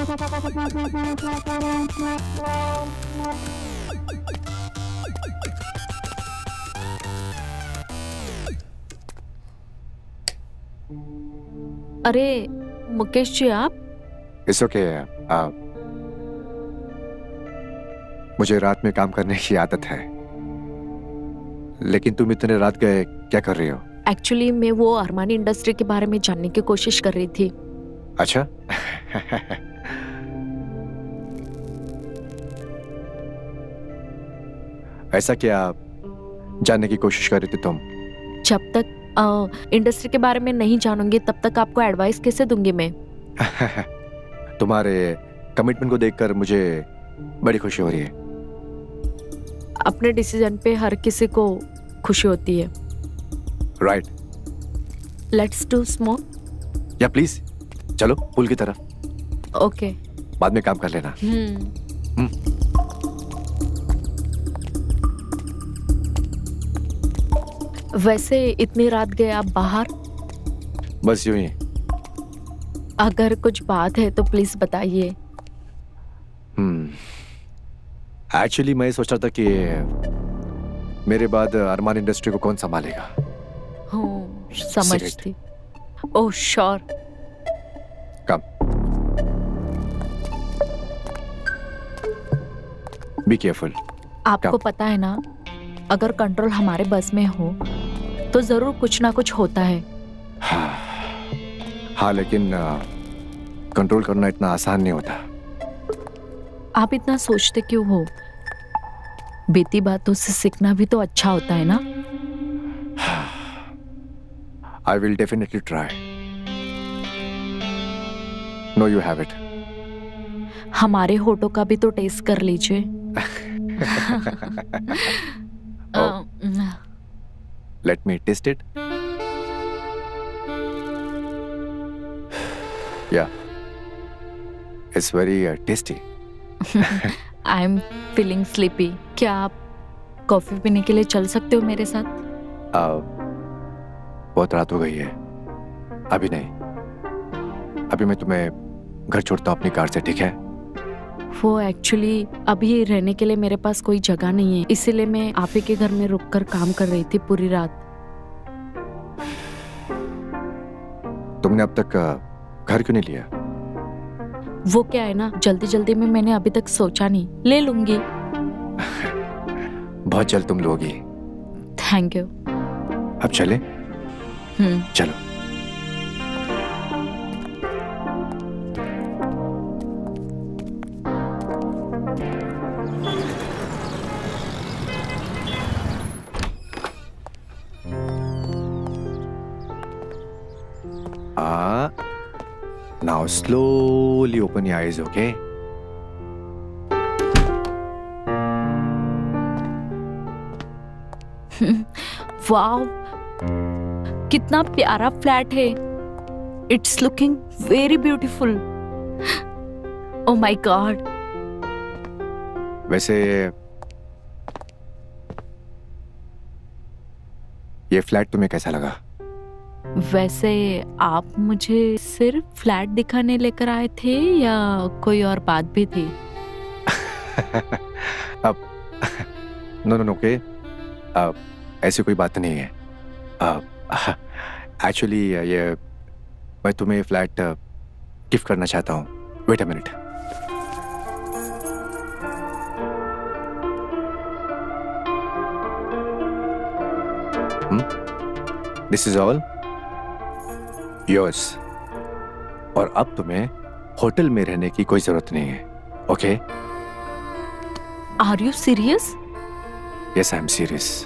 अरे मुकेश जी, आप? It's okay. मुझे रात में काम करने की आदत है, लेकिन तुम इतने रात गए क्या कर रही हो? एक्चुअली मैं वो अरमानी इंडस्ट्री के बारे में जानने की कोशिश कर रही थी। अच्छा। ऐसा क्या जानने की कोशिश कर रही थी तुम? जब तक इंडस्ट्री के बारे में नहीं जानूंगी तब तक आपको एडवाइस कैसे दूंगी मैं? तुम्हारे कमिटमेंट को देखकर मुझे बड़ी खुशी हो रही है। अपने डिसीजन पे हर किसी को खुशी होती है। राइट। Let's do smoke. या प्लीज चलो पुल की तरफ। ओके। बाद में काम कर लेना। वैसे इतनी रात गए आप बाहर? बस यूं ही। अगर कुछ बात है तो प्लीज बताइए। एक्चुअली मैं सोच रहा था कि मेरे बाद अरमान इंडस्ट्री को कौन संभालेगा। समझती। Oh sure. Come. Be careful. आपको पता है ना, अगर कंट्रोल हमारे बस में हो तो जरूर कुछ ना कुछ होता है। हाँ, लेकिन कंट्रोल करना इतना आसान नहीं होता। आप इतना सोचते क्यों हो? बीती बातों से सीखना भी तो अच्छा होता है ना। I will definitely try. No, you have it. हमारे होठों का भी तो टेस्ट कर लीजिए। Let me taste it. Yeah, it's very tasty. I am feeling sleepy. क्या आप कॉफी पीने के लिए चल सकते हो मेरे साथ? बहुत रात हो गई है, अभी नहीं। अभी मैं तुम्हें घर छोड़ता हूँ अपनी कार से, ठीक है? वो एक्चुअली अभी रहने के लिए मेरे पास कोई जगह नहीं है, इसीलिए मैं आप ही के घर में रुककर काम कर रही थी पूरी रात। तुमने अब तक घर क्यों नहीं लिया? वो क्या है ना, जल्दी जल्दी में मैंने अभी तक सोचा नहीं। ले लूंगी। बहुत जल्द तुम लोगी। Thank you. अब चले? चलो। Now slowly open your eyes, okay? वाव, कितना प्यारा फ्लैट है। It's looking very beautiful. Oh my God. वैसे ये फ्लैट तुम्हें कैसा लगा? वैसे आप मुझे सिर्फ फ्लैट दिखाने लेकर आए थे या कोई और बात भी थी? अब नो ओके, ऐसी कोई बात नहीं है। एक्चुअली ये मैं तुम्हें फ्लैट गिफ्ट करना चाहता हूँ। Wait a minute. This is all yours. और अब तुम्हें होटल में रहने की कोई जरूरत नहीं है, okay? Are you serious? Yes, I am serious.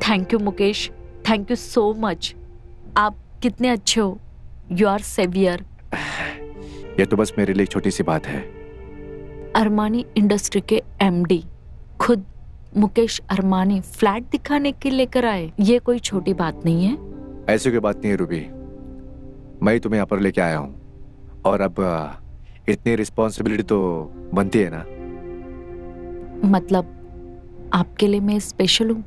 Thank you Mukesh, thank you so much. आप कितने अच्छे हो। You are saviour. ये तो बस मेरे लिए एक छोटी सी बात है। अरमानी इंडस्ट्री के एमडी खुद मुकेश अरमानी फ्लैट दिखाने के लेकर आए, ये कोई छोटी बात नहीं है। ऐसी कोई बात नहीं है रूबी, मैं ही तुम्हें यहाँ पर लेके आया हूँ और अब इतनी रिस्पॉन्सिबिलिटी तो बनती है ना। मतलब आपके लिए मैं स्पेशल हूँ?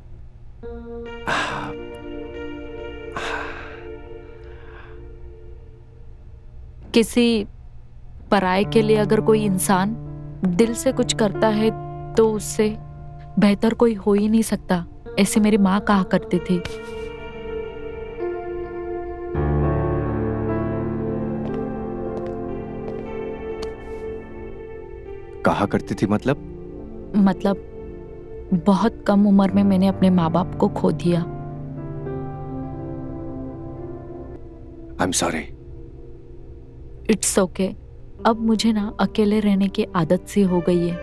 किसी पराये के लिए अगर कोई इंसान दिल से कुछ करता है तो उससे बेहतर कोई हो ही नहीं सकता, ऐसे मेरी माँ कहा करती थी। कहा करती थी मतलब बहुत कम उम्र में मैंने अपने माँ बाप को खो दिया। I am sorry. It's okay. अब मुझे ना अकेले रहने की आदत सी हो गई है,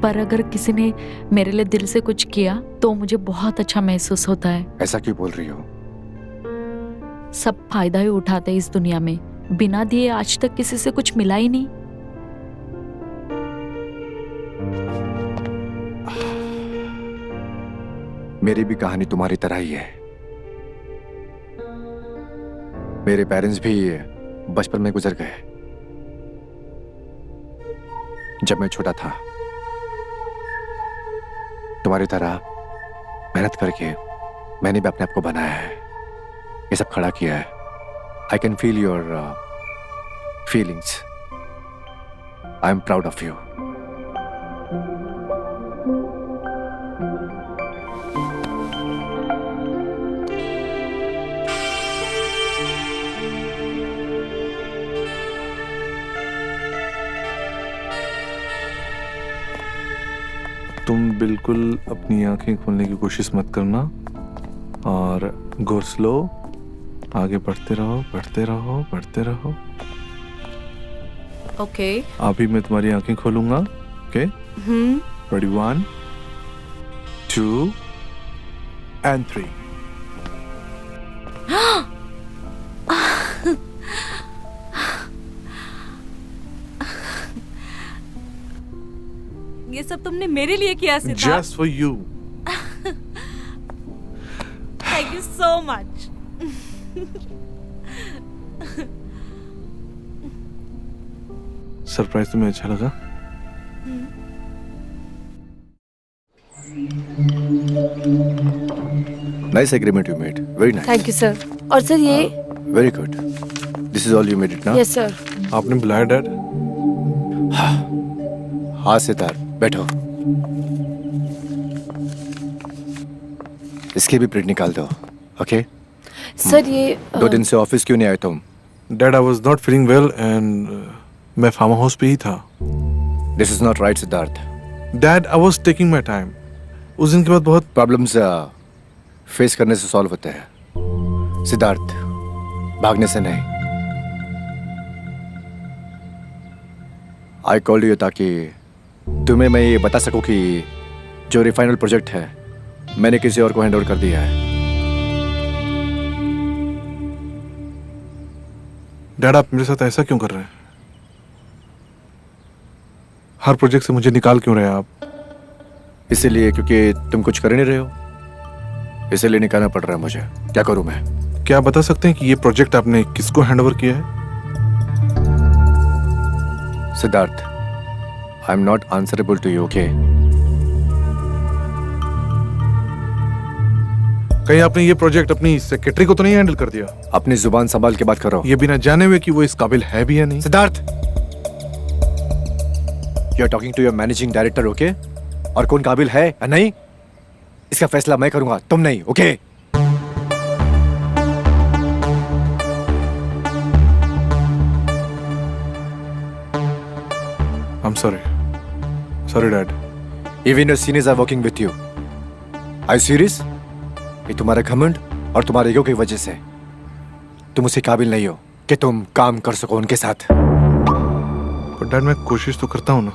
पर अगर किसी ने मेरे लिए दिल से कुछ किया तो मुझे बहुत अच्छा महसूस होता है। ऐसा क्यों बोल रही हो? सब फायदा ही उठाते इस दुनिया में, बिना दिए आज तक किसी से कुछ मिला ही नहीं। मेरी भी कहानी तुम्हारी तरह ही है। मेरे पेरेंट्स भी बचपन में गुजर गए जब मैं छोटा था। तुम्हारी तरह मेहनत करके मैंने भी अपने आप को बनाया है, ये सब खड़ा किया है। I can feel your feelings. I am proud of you. तुम बिल्कुल अपनी आंखें खोलने की कोशिश मत करना और गो स्लो, आगे बढ़ते रहो बढ़ते रहो बढ़ते रहो। ओके। अभी मैं तुम्हारी आंखें खोलूंगा। Okay, ready 1 2 and 3। ये सब तुमने मेरे लिए किया Siddharth. Just for you। Thank you so much। Surprise तुम्हें अच्छा लगा? Nice agreement you made, very nice. Thank you sir. और सर ये very good. This is all you made it ना? Yes sir. आपने बुलाया डैड? हाँ सिद्धार्थ, बैठो। इसकी भी प्रिंट निकाल दो। ओके सर ये 2 दिन से ऑफिस क्यों नहीं आए तुम? Dad, I was not feeling well and मैं फार्म हाउस पे ही था। This is not right Siddharth. Dad, I was taking my time. उस दिन के बाद बहुत प्रॉब्लम्स फेस करने से सॉल्व होते हैं सिद्धार्थ, भागने से नहीं। आई कॉल्ड यू ताकि तुम्हें मैं ये बता सकूं कि जो रिफाइनल प्रोजेक्ट है मैंने किसी और को हैंड ओवर कर दिया है। डैड, आप मेरे साथ ऐसा क्यों कर रहे हैं? हर प्रोजेक्ट से मुझे निकाल क्यों रहे हैं आप? इसीलिए क्योंकि तुम कुछ कर नहीं रहे हो, इसीलिए निकालना पड़ रहा है मुझे। क्या करूं मैं? क्या आप बता सकते हैं कि ये प्रोजेक्ट आपने किसको हैंड ओवर किया है? Siddharth, I am not answerable to you, okay? कहीं आपने ये प्रोजेक्ट अपनी सेक्रेटरी को तो नहीं हैंडल कर दिया? अपनी जुबान संभाल के बात करो। ये बिना जाने हुए कि वो इस काबिल है भी या नहीं। Siddharth, you are talking to your managing director, okay? और कौन काबिल है या नहीं इसका फैसला मैं करूंगा, तुम नहीं, okay? I'm sorry. Sorry, Dad. Even your seniors are working with you. Are you serious? ये तुम्हारा घमंड और तुम्हारे ईगो की वजह से तुम उसे काबिल नहीं हो कि तुम काम कर सको उनके साथ। पर डैड, मैं कोशिश तो करता हूँ ना।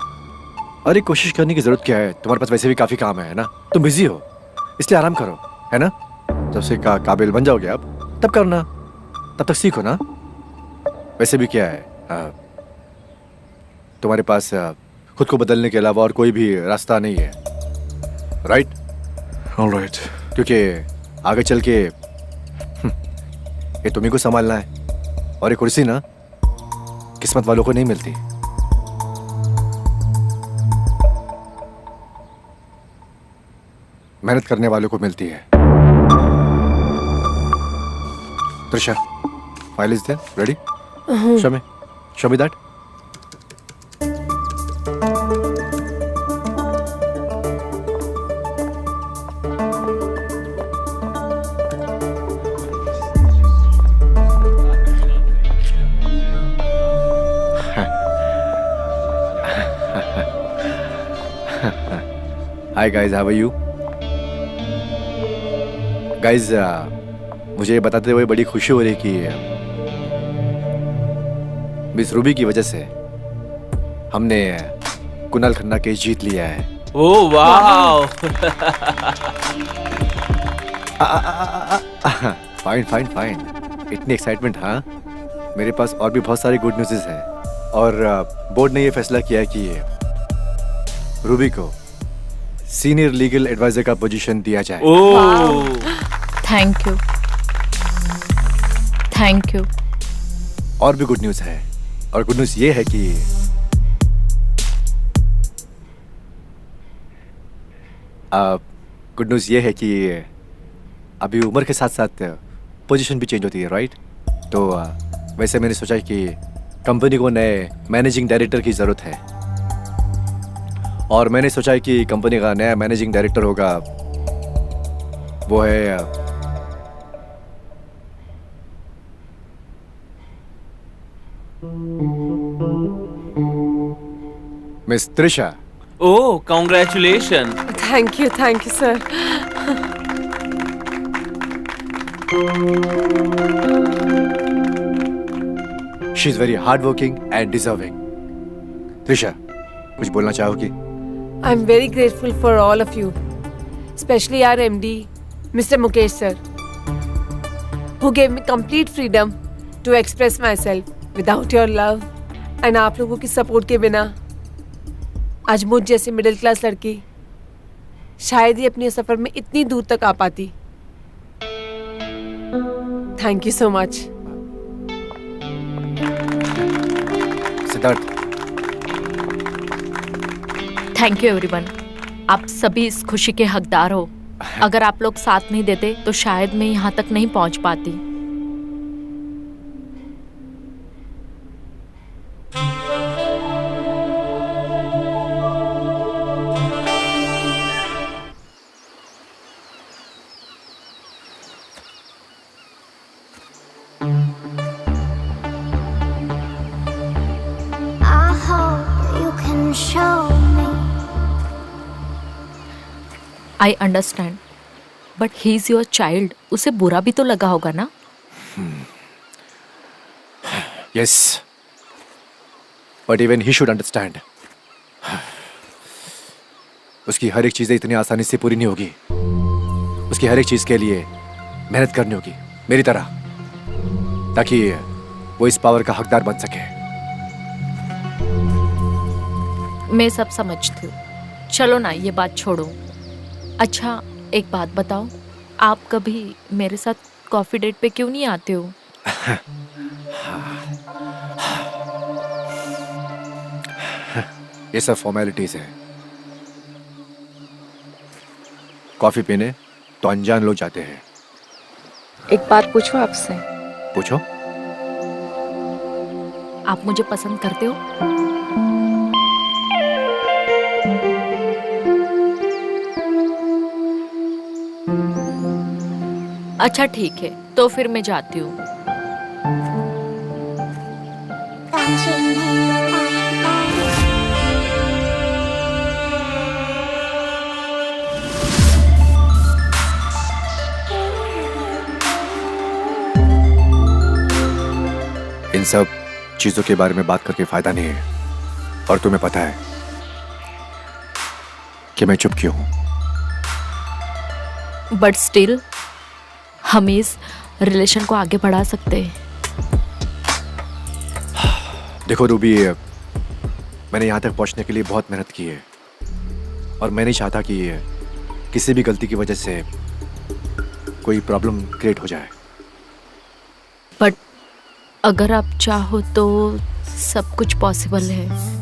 अरे कोशिश करने की जरूरत क्या है? तुम्हारे पास वैसे भी काफी काम है ना? तुम बिजी हो, इसलिए आराम करो, है ना? जब से काबिल बन जाओगे आप तब करना, तब तक सीखो ना। वैसे भी क्या है, तुम्हारे पास खुद को बदलने के अलावा और कोई भी रास्ता नहीं है, राइट? ऑलराइट। क्योंकि आगे चल के ये तुम्ही को संभालना है, और ये कुर्सी ना किस्मत वालों को नहीं मिलती। मेहनत करने वालों को मिलती है। Trisha, file is there, ready? Show me that. Hi guys, how are you? Guys, मुझे ये बताते हुए बड़ी खुशी हो रही कि मिस रूबी की वजह से हमने कुणाल खन्ना केस जीत लिया है। Oh wow! Fine fine fine, इतनी एक्साइटमेंट। हाँ, मेरे पास और भी बहुत सारी गुड न्यूज़ है, और बोर्ड ने ये फैसला किया कि रूबी को सीनियर लीगल एडवाइजर का पोजीशन दिया जाए। ओह, थैंक यू, थैंक यू। और भी गुड न्यूज़ है, और गुड न्यूज़ ये है कि गुड न्यूज़ ये है कि अभी उम्र के साथ साथ पोजीशन भी चेंज होती है, राइट? तो वैसे मैंने सोचा कि कंपनी को नए मैनेजिंग डायरेक्टर की ज़रूरत है, और मैंने सोचा कि कंपनी का नया मैनेजिंग डायरेक्टर होगा, वो है miss Trisha. Oh, congratulation. Thank you sir. She is very hard working and deserving. Trisha, कुछ बोलना चाहोगी? I am very grateful for all of you, specially our MD, Mr. Mukesh sir, who gave me complete freedom to express myself. Without your love and आप लोगों की support के बिना आज मुझ जैसी मिडिल क्लास लड़की शायद ही अपने सफर में इतनी दूर तक आ पाती। Thank you so much. Siddharth, thank you everyone. आप सभी इस खुशी के हकदार हो। अगर आप लोग साथ नहीं देते तो शायद मैं यहाँ तक नहीं पहुँच पाती। I hope you can show me. I understand, but he is your child. उसे बुरा भी तो लगा होगा ना? Yes, but even he should understand. उसकी हर एक चीजें इतनी आसानी से पूरी नहीं होगी। उसकी हर एक चीज के लिए मेहनत करनी होगी, मेरी तरह, ताकि वो इस पावर का हकदार बन सके। मैं सब समझती हूँ। चलो ना, ये बात छोड़ो। अच्छा, एक बात बताओ, आप कभी मेरे साथ कॉफी डेट पे क्यों नहीं आते हो? ये सब फॉर्मेलिटीज है। कॉफी पीने तो अनजान लोग जाते हैं। एक बात पूछो आपसे। पूछो। आप मुझे पसंद करते हो? अच्छा ठीक है, तो फिर मैं जाती हूँ। Touching me on my इन सब चीजों के बारे में बात करके फायदा नहीं है, और तुम्हें पता है कि मैं चुप क्यों हूं। बट स्टिल हम इस रिलेशन को आगे बढ़ा सकते हैं। देखो रूबी, मैंने यहाँ तक पहुँचने के लिए बहुत मेहनत की है और मैं नहीं चाहता कि किसी भी गलती की वजह से कोई प्रॉब्लम क्रिएट हो जाए। बट अगर आप चाहो तो सब कुछ पॉसिबल है।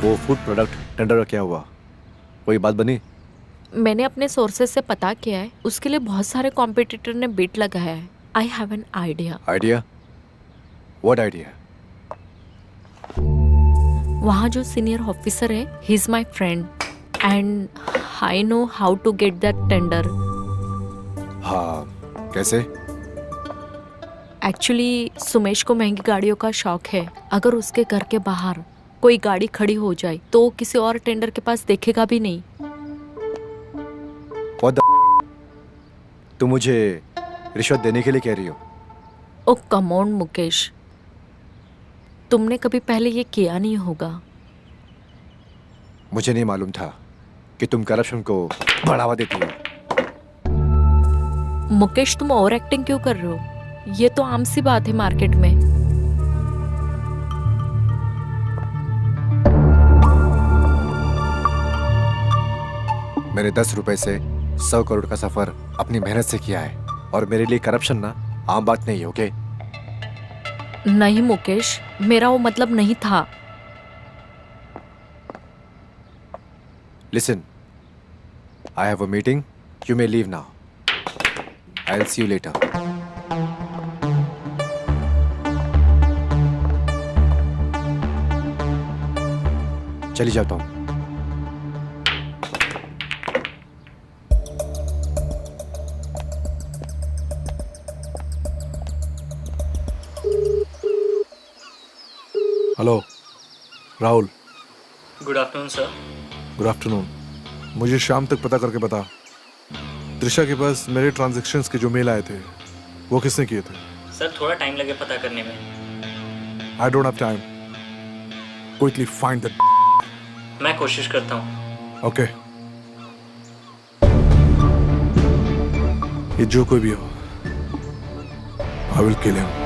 वो फूड प्रोडक्ट टेंडर का क्या हुआ? कोई बात बनी? मैंने अपने सोर्सेज से पता किया है, उसके लिए बहुत सारे कॉम्पिटिटर ने बिड लगाया है। I have an idea. Idea? What idea? वहाँ जो सीनियर ऑफिसर है, he is my friend and I know how to get that tender. हाँ, कैसे? एक्चुअली सुमेश को महंगी गाड़ियों का शौक है। अगर उसके घर के बाहर कोई गाड़ी खड़ी हो जाए तो किसी और टेंडर के पास देखेगा भी नहीं। What the? तुम मुझे रिश्वत देने के लिए कह रही हो? ओ कम ऑन मुकेश, तुमने कभी पहले ये किया नहीं होगा। मुझे नहीं मालूम था कि तुम करप्शन को बढ़ावा देती हो। मुकेश, तुम ओवर एक्टिंग क्यों कर रहे हो? ये तो आम सी बात है मार्केट में। मैंने 10 रुपए से 100 करोड़ का सफर अपनी मेहनत से किया है और मेरे लिए करप्शन ना आम बात नहीं है, ओके? नहीं मुकेश, मेरा वो मतलब नहीं था। Listen, I have a meeting. You may leave now. I'll see you later. चली जाता हूँ। Hello Rahul. Good afternoon sir. Good afternoon. मुझे शाम तक पता करके बता, त्रिशा के पास मेरे ट्रांजैक्शंस के जो मेल आए थे वो किसने किए थे? सर थोड़ा टाइम लगे पता करने में। I don't have time. Quickly find that. मैं कोशिश करता हूँ। ओके। ये जो कोई भी हो, आई विल किल हिम।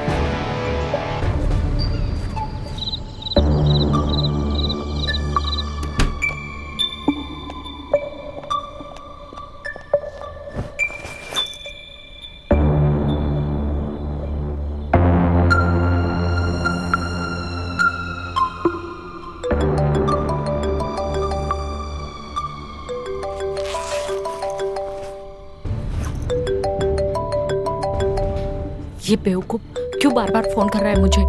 ये बेवकूफ क्यों बार बार फोन कर रहा है मुझे?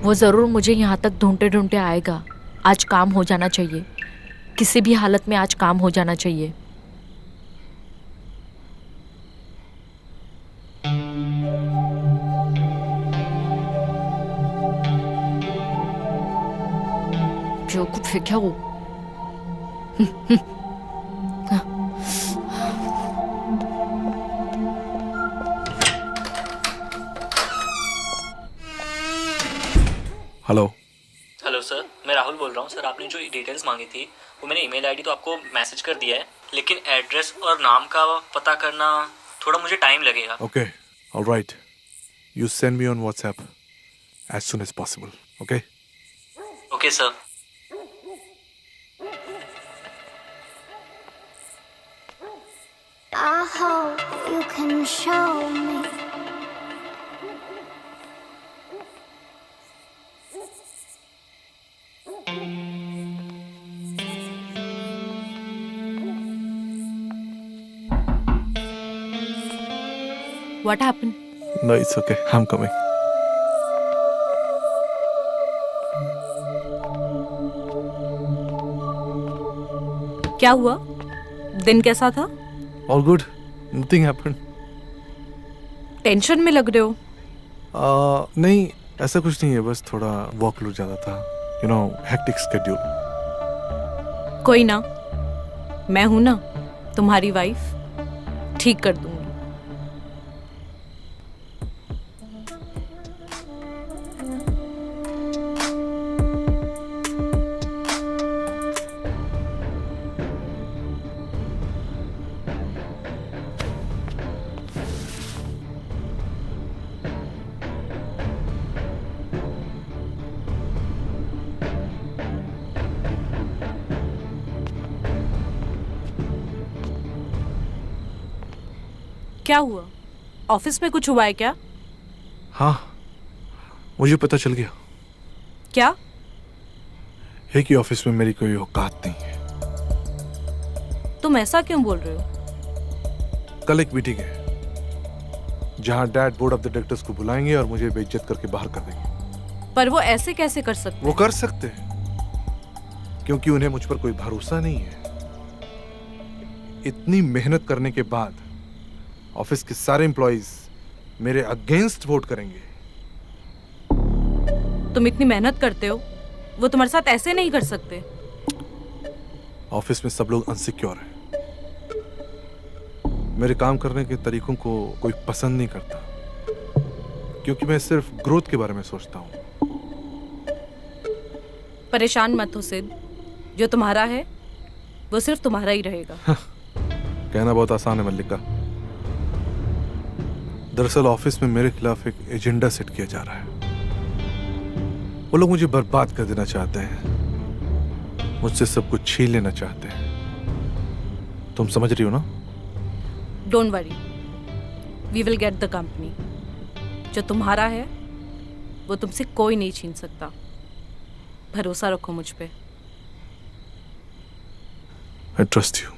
वो जरूर मुझे यहाँ तक ढूंढते ढूंढते आएगा। आज काम हो जाना चाहिए, किसी भी हालत में आज काम हो जाना चाहिए। बेवकूफ है क्या वो? हेलो। हेलो सर, मैं राहुल बोल रहा हूँ। सर आपने जो डिटेल्स मांगी थी वो मैंने ईमेल आईडी तो आपको मैसेज कर दिया है, लेकिन एड्रेस और नाम का पता करना थोड़ा मुझे टाइम लगेगा। Okay, alright. You send me on WhatsApp as soon as possible. Okay? Okay sir. I hope you can show me. What happened? No, it's okay. I'm coming. क्या हुआ? दिन कैसा था? All good. Nothing happened. Tension में लग रहे हो। नहीं, ऐसा कुछ नहीं है, बस थोड़ा वर्कलोड ज़्यादा था। You know, hectic schedule. कोई ना, मैं हूं ना तुम्हारी वाइफ, ठीक कर दूंगी। क्या हुआ? ऑफिस में कुछ हुआ है क्या? हाँ, मुझे पता चल गया। क्या? है कि ऑफिस में मेरी कोई औकात नहीं है। तुम ऐसा क्यों बोल रहे हो? कल एक मीटिंग है जहां dad board of the directors को बुलाएंगे और मुझे बेइज्जत करके बाहर कर देंगे। पर वो ऐसे कैसे कर सकते? वो कर सकते हैं क्योंकि उन्हें मुझ पर कोई भरोसा नहीं है। इतनी मेहनत करने के बाद ऑफिस के सारे एम्प्लॉइज मेरे अगेंस्ट वोट करेंगे। तुम इतनी मेहनत करते हो, वो तुम्हारे साथ ऐसे नहीं कर सकते। ऑफिस में सब लोग अनसिक्योर हैं। मेरे काम करने के तरीकों को कोई पसंद नहीं करता क्योंकि मैं सिर्फ ग्रोथ के बारे में सोचता हूँ। परेशान मत हो सिद्ध, जो तुम्हारा है वो सिर्फ तुम्हारा ही रहेगा। कहना बहुत आसान है मल्लिका। दरअसल ऑफिस में मेरे खिलाफ एक एजेंडा सेट किया जा रहा है। वो लोग मुझे बर्बाद कर देना चाहते हैं, मुझसे सब कुछ छीन लेना चाहते हैं। तुम समझ रही हो ना? Don't worry, we will get the company. जो तुम्हारा है वो तुमसे कोई नहीं छीन सकता। भरोसा रखो मुझ पे। I trust you.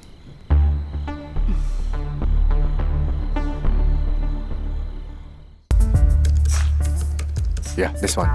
Yeah, this one.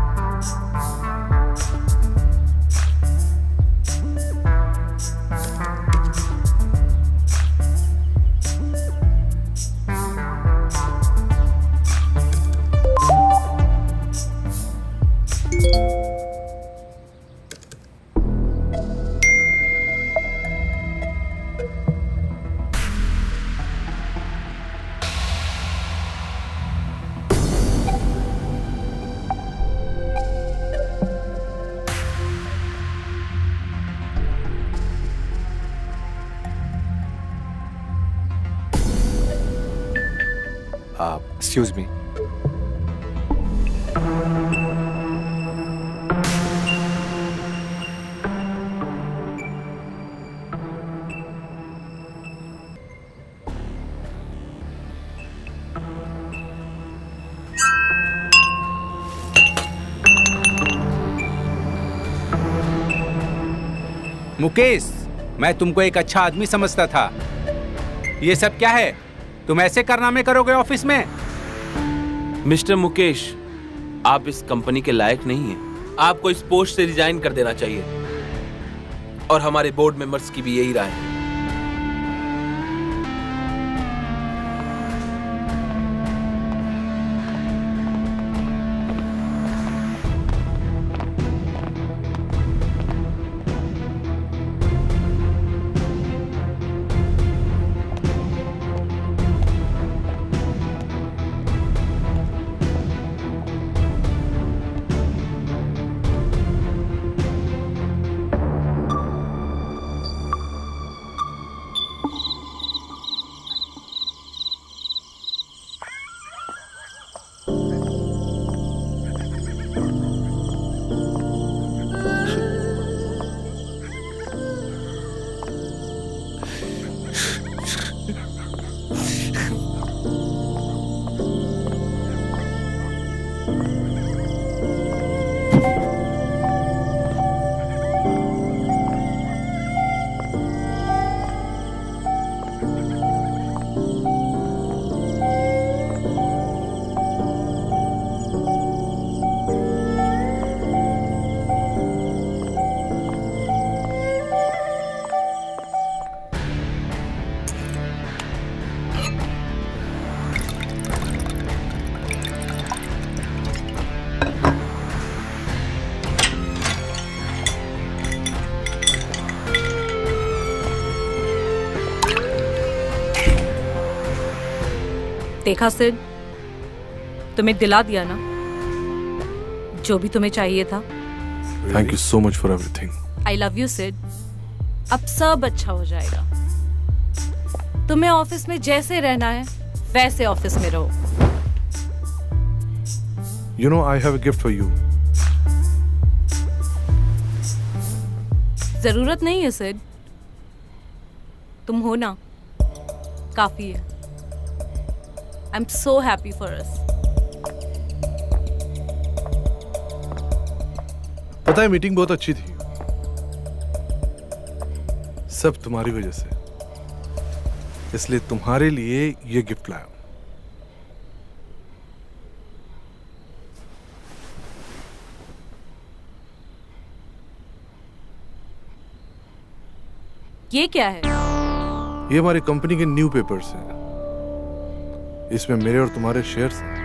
Excuse me. Mukesh, मैं तुमको एक अच्छा आदमी समझता था। ये सब क्या है? तुम ऐसे कारनामे करोगे ऑफिस में? मिस्टर मुकेश, आप इस कंपनी के लायक नहीं हैं। आपको इस पोस्ट से रिजाइन कर देना चाहिए। और हमारे बोर्ड मेंबर्स की भी यही राय है। देखा सिड, तुम्हें दिला दिया ना जो भी तुम्हें चाहिए था। Thank you so much for everything. I love you Sid. अब सब अच्छा हो जाएगा। तुम्हें ऑफिस में जैसे रहना है वैसे ऑफिस में रहो। You know, I have a gift for you. जरूरत नहीं है सिड, तुम हो ना, काफी है। I am so happy for us. पता है मीटिंग बहुत अच्छी थी, सब तुम्हारी वजह से, इसलिए तुम्हारे लिए ये गिफ्ट लाया। ये क्या है? ये हमारी कंपनी के न्यू पेपर्स हैं। इसमें मेरे और तुम्हारे शेयर्स हैं।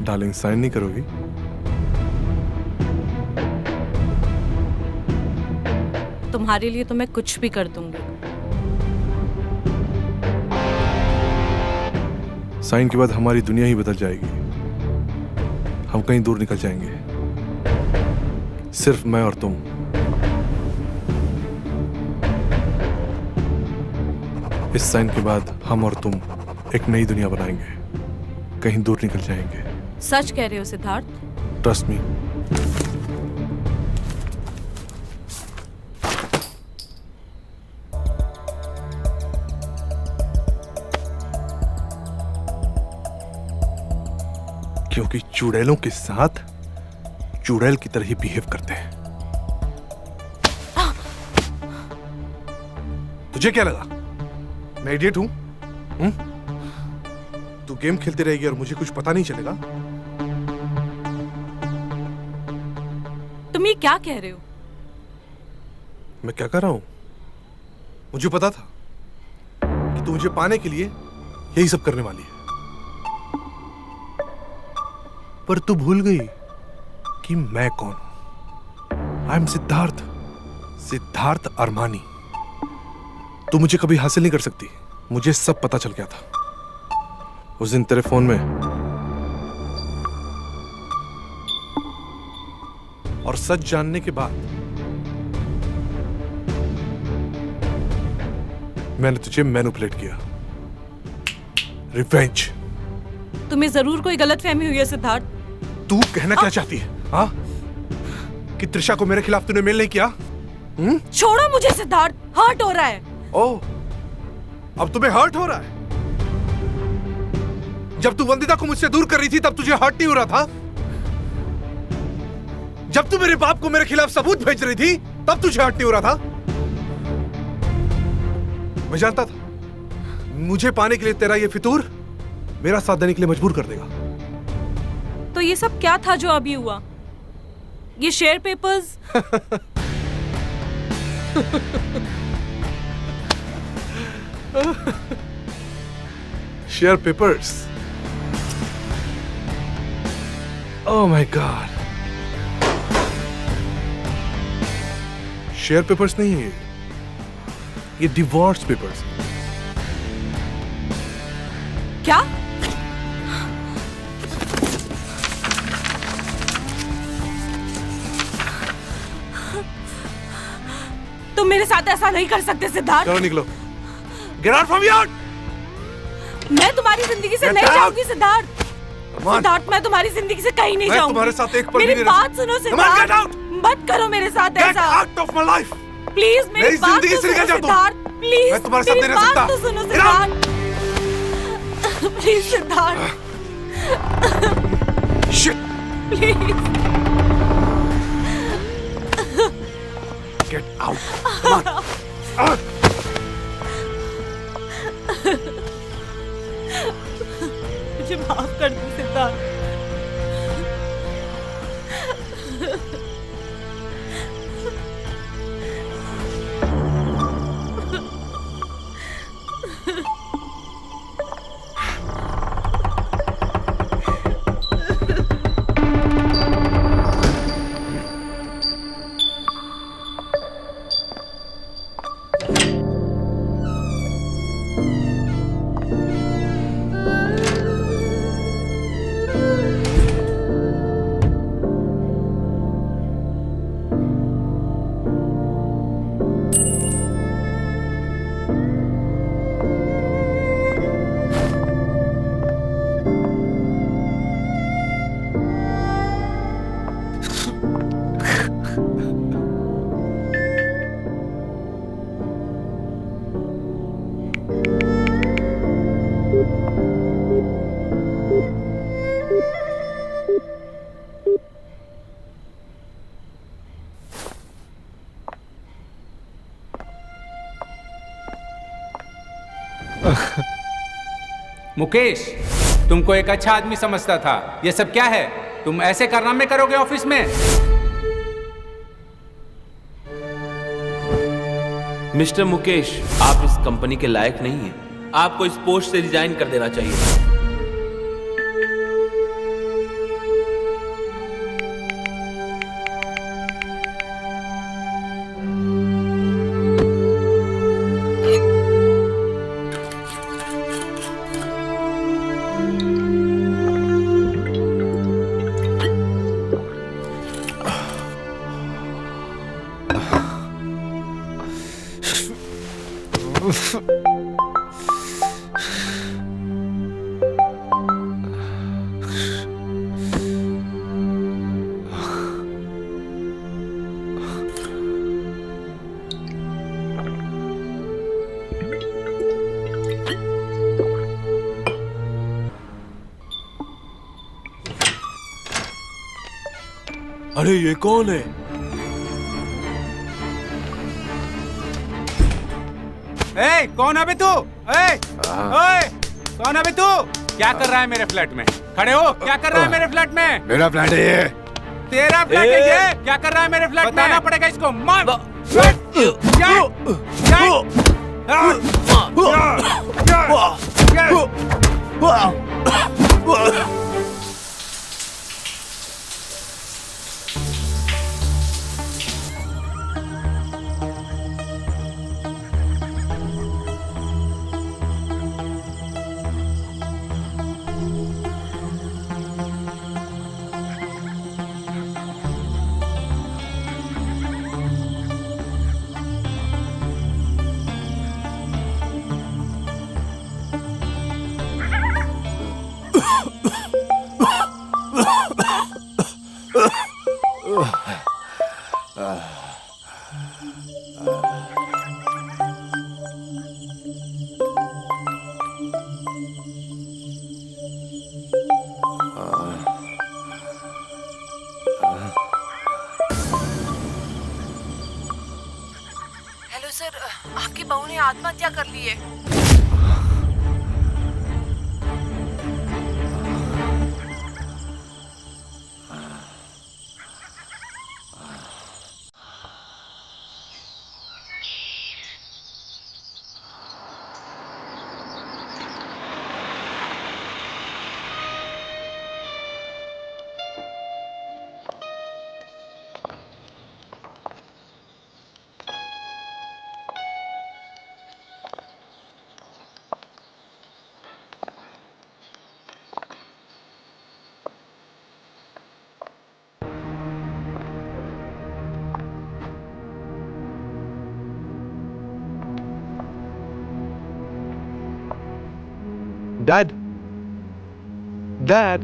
डार्लिंग, साइन नहीं करोगी? तुम्हारे लिए तो मैं कुछ भी कर दूंगी। साइन के बाद हमारी दुनिया ही बदल जाएगी। हम कहीं दूर निकल जाएंगे, सिर्फ मैं और तुम। इस साइन के बाद हम और तुम एक नई दुनिया बनाएंगे, कहीं दूर निकल जाएंगे। सच कह रहे हो सिद्धार्थ? Trust me. क्योंकि चुड़ैलों के साथ चुड़ैल की तरह ही बिहेव करते हैं। तुझे क्या लगा मैं इडियट हूं? तू गेम खेलती रहेगी और मुझे कुछ पता नहीं चलेगा? तुम ये क्या कह रहे हो? मैं क्या कर रहा हूं? मुझे पता था कि तू मुझे पाने के लिए यही सब करने वाली है, पर तू भूल गई कि मैं कौन हूं। I am Siddharth, Siddharth Armani. तू मुझे कभी हासिल नहीं कर सकती। मुझे सब पता चल गया था उस दिन तेरे फोन में, और सच जानने के बाद मैंने तुझे मैनिपुलेट किया। रिवेंज। तुम्हें जरूर कोई गलतफहमी हुई है सिद्धार्थ। तू कहना क्या चाहती है? हाँ, कि त्रिशा को मेरे खिलाफ तूने मेल नहीं किया? छोड़ो मुझे सिद्धार्थ, हर्ट हो रहा है। ओह, अब तुम्हें हर्ट हो रहा है? जब तू वंदिता को मुझसे दूर कर रही थी तब तुझे हर्ट नहीं हो रहा था? जब तू मेरे बाप को मेरे खिलाफ सबूत भेज रही थी तब तुझे हर्ट नहीं हो रहा था? मैं जानता था मुझे पाने के लिए तेरा ये फितूर मेरा साथ देने के लिए मजबूर कर देगा। तो ये सब क्या था जो अभी हुआ? ये share papers? Share papers? Oh my God, share papers नहीं है ये डिवोर्स पेपर्स। क्या? तुम मेरे साथ ऐसा नहीं कर सकते सिद्धार्थ। चलो निकलो। Get out from here! मैं तुम्हारी जिंदगी से नहीं जाऊंगी सिद्धार्थ। सिद्धार्थ, मैं तुम्हारी जिंदगी से कहीं नहीं जाऊंगी। तुम्हारे साथ एक पल भी मेरी नहीं बात सुनो सिद्धार्थ। Get out! मत करो मेरे साथ ऐसा। Get out of my life! Please मेरी बात तो सुनो सिद्धार्थ। प्लीज मैं तुम्हारे साथ नहीं रह सकता। तो सुनो Siddharth. Please Siddharth. Shit! Please. Get out! Come on! मुझे माफ कर दो सिद्धार्थ। मुकेश, तुमको एक अच्छा आदमी समझता था। ये सब क्या है? तुम ऐसे कारनामे करोगे ऑफिस में? मिस्टर मुकेश, आप इस कंपनी के लायक नहीं हैं। आपको इस पोस्ट से रिजाइन कर देना चाहिए। अरे ये कौन है? ए, कौन है बे तू? ए, कौन है बे तू? क्या कर रहा है मेरे फ्लैट में? खड़े हो, क्या कर रहा है मेरे फ्लैट में? मेरा फ्लैट है ये। तेरा फ्लैट है ये? क्या कर रहा है मेरे फ्लैट में? बताना पड़ेगा इसको। मार! हेलो सर, आपकी बहू ने आत्महत्या कर ली है। डैड, डैड,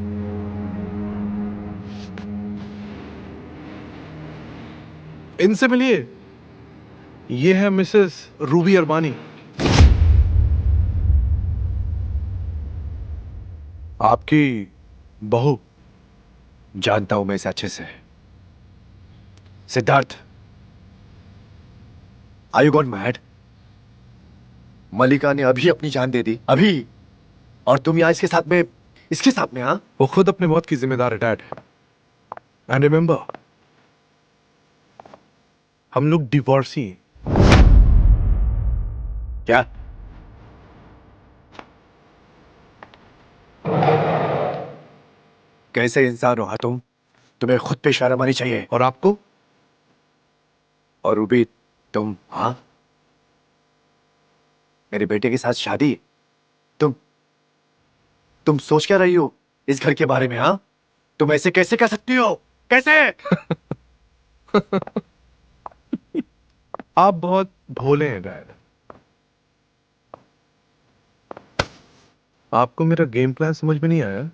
इनसे मिलिए। ये है मिसेस रूबी अरबानी, आपकी बहू। जानता हूं मैं इसे अच्छे से। Siddharth, are you gone mad? Mallika ने अभी अपनी जान दे दी, अभी, और तुम यहाँ इसके साथ में हाँ? वो खुद अपने मौत की जिम्मेदार है डैड। एंड रिमेंबर, हम लोग डिवोर्सी। क्या? कैसे इंसान हो तुम? तुम्हें खुद पे शर्म आनी चाहिए। और आपको? और रूबी, तुम? हाँ, मेरे बेटे के साथ शादी? तुम सोच क्या रही हो इस घर के बारे में? हाँ, तुम ऐसे कैसे कर सकती हो? कैसे? आप बहुत भोले हैं डैड। आपको मेरा गेम प्लान समझ में नहीं आया?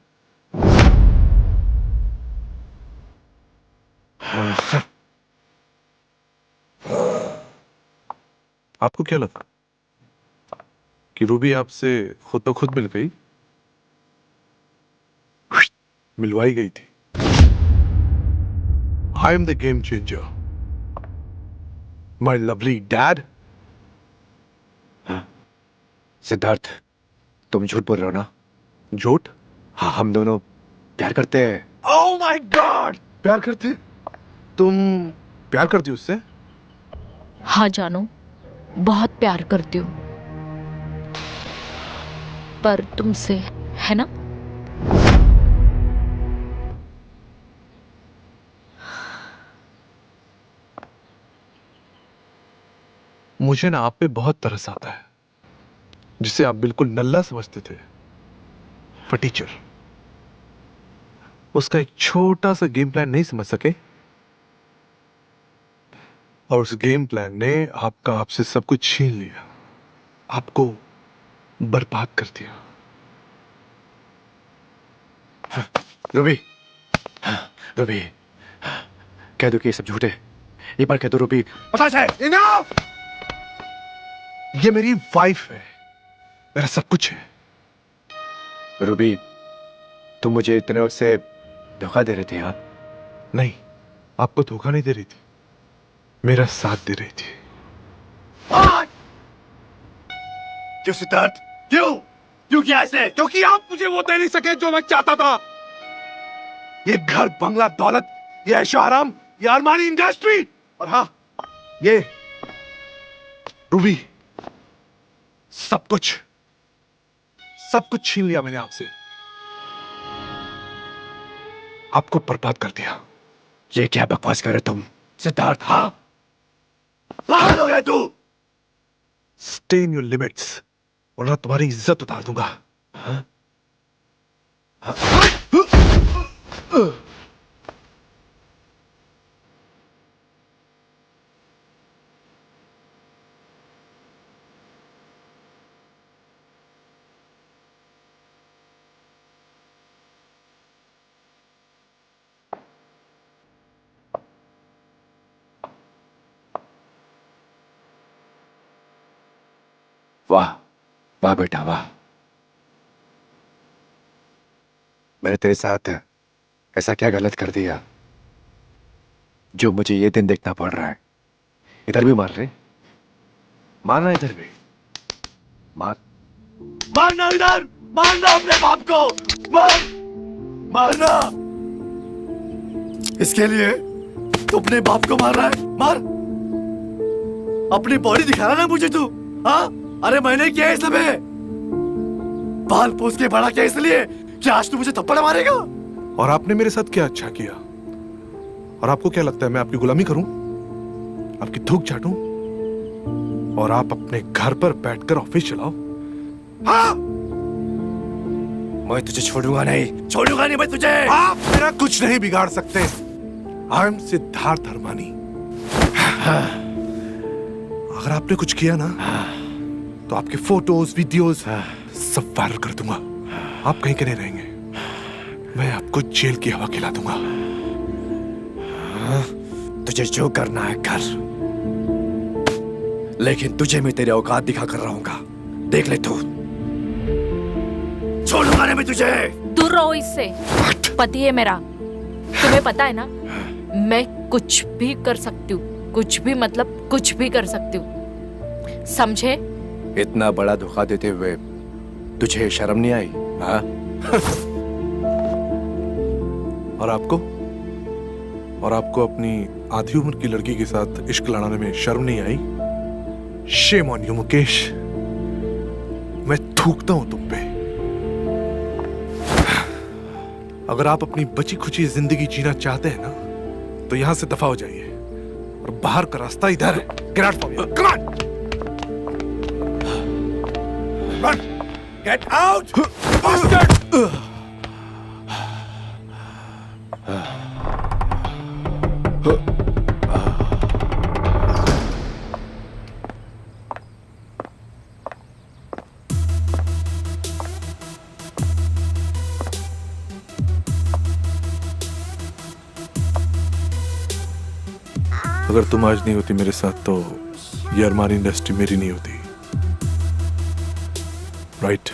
आपको क्या लगा कि रूबी आपसे खुद तो खुद मिल गई? मिलवाई गई थी। I am the game changer, my lovely dad. Siddharth, तुम झूठ बोल रहे हो ना? झूठ? हाँ, हम दोनों प्यार करते हैं। ओह माय गॉड, प्यार करते? तुम प्यार करती हो उससे? हाँ जानू, बहुत प्यार करती हूँ, पर तुमसे, है ना? मुझे ना आप पे बहुत तरस आता है, जिसे आप बिल्कुल नल्ला समझते थे, पर टीचर उसका एक छोटा सा गेम प्लान नहीं समझ सके, और उस गेम प्लान ने आपसे सब कुछ छीन लिया, आपको बर्बाद कर दिया। रूबी, रूबी, कह दो कि ये सब झूठ है। ये बार कह दो रूबी। पता है, इनफ! ये मेरी वाइफ है, मेरा सब कुछ है। रूबी, तुम मुझे इतने वक्त से धोखा दे रहे थे यार। नहीं, आपको धोखा नहीं दे रही थी, मेरा साथ दे रही थी। क्यों सिद्धार्थ? क्यों? क्यों किया ऐसे? क्योंकि आप मुझे वो दे नहीं सके जो मैं चाहता था। ये घर, बंगला, दौलत, ये ऐशो आराम, ये अरमानी इंडस्ट्री, और हाँ, ये रूबी, सब कुछ छीन लिया मैंने आपसे, आपको बर्बाद कर दिया। ये क्या बकवास कर रहे तुम सिद्धार्थ? हाँ, पागल हो गया तू? स्टे इन योर लिमिट्स, वरना तुम्हारी इज्जत उतार दूंगा। हाँ? वाह वाह बेटा वाह, मैंने तेरे साथ ऐसा क्या गलत कर दिया जो मुझे ये दिन देखना पड़ रहा है? इधर भी मार रहे, मारना इधर भी, मारना इधर, मारना अपने बाप को, मारना। इसके लिए तू अपने बाप को मार रहा है? मार, अपनी बॉडी दिखा रहा ना मुझे तू। हाँ, अरे मैंने किया सब है, बाल पोस के बड़ा किया इसलिए कि आज तू मुझे थप्पड़ मारेगा। और आपने मेरे साथ क्या अच्छा किया? और आपको क्या लगता है मैं आपकी गुलामी करूं, आपकी थूक चाटूं, और आप अपने घर पर बैठकर ऑफिस चलाओ? हाँ, मैं तुझे छोड़ूंगा नहीं मैं तुझे। आप मेरा कुछ नहीं बिगाड़ सकते। I am Siddharth Armani. अगर आपने कुछ किया ना, तो आपके फोटोज, वीडियोस सब वायरल कर दूंगा। आप कहीं के नहीं रहेंगे, मैं आपको जेल की हवा खिला दूंगा। तुझे जो करना है कर, लेकिन तुझे मैं तेरे औकात दिखा कर रहूंगा, देख ले तू। छोड़ूंगा नहीं मैं तुझे। दूर रहो इससे, पति है मेरा, तुम्हें पता है ना, मैं कुछ भी कर सकती हूँ, कुछ भी मतलब कुछ भी कर सकती हूँ, समझे? इतना बड़ा धोखा देते हुए तुझे शर्म नहीं आई? हाँ? और आपको अपनी आधी उम्र की लड़की के साथ इश्क लड़ाने में शर्म नहीं आई? शेम ऑन यू मुकेश, मैं थूकता हूं तुम पे। अगर आप अपनी बची खुची जिंदगी जीना चाहते हैं ना, तो यहां से दफा हो जाइए, और बाहर का रास्ता इधर है। Get out from here. Come on! Run! Get out! Bastard! अगर तुम आज नहीं होती मेरे साथ, तो ये अरमानी इंडस्ट्री मेरी नहीं होती, राइट?